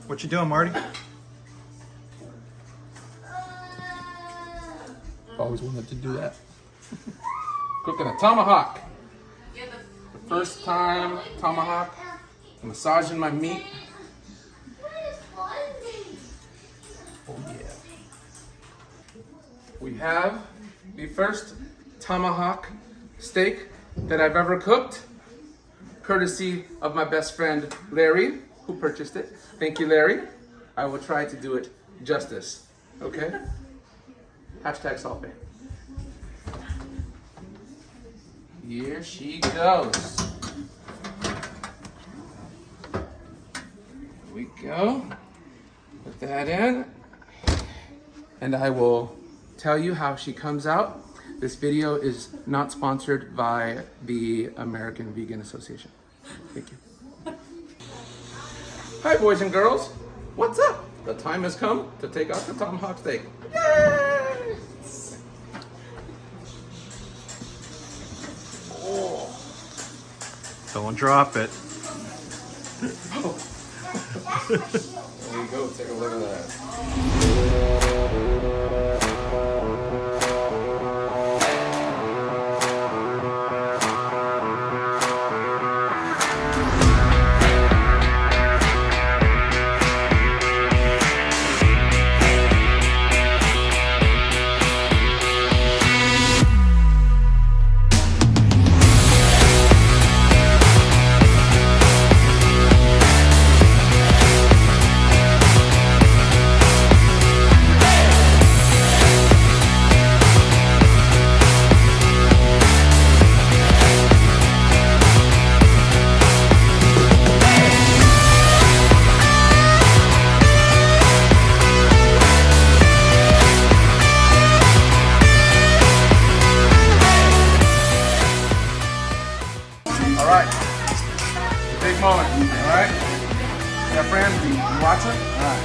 What you doing, Marty? Always wanted to do that. Cooking a tomahawk. The first time tomahawk. Massaging my meat. Oh yeah. We have the first tomahawk steak that I've ever cooked, courtesy of my best friend Larry, who purchased it. Thank you, Larry. I will try to do it justice. Okay? Hashtag Salt Bae. Here she goes. Here we go. Put that in. And I will tell you how she comes out. This video is not sponsored by the American Vegan Association. Thank you. Hi, boys and girls. What's up? The time has come to take out the tomahawk steak. Yay! Oh. Don't drop it. There you go. Take a look at that. Alright, big moment, alright? You got friends? You watching? Alright.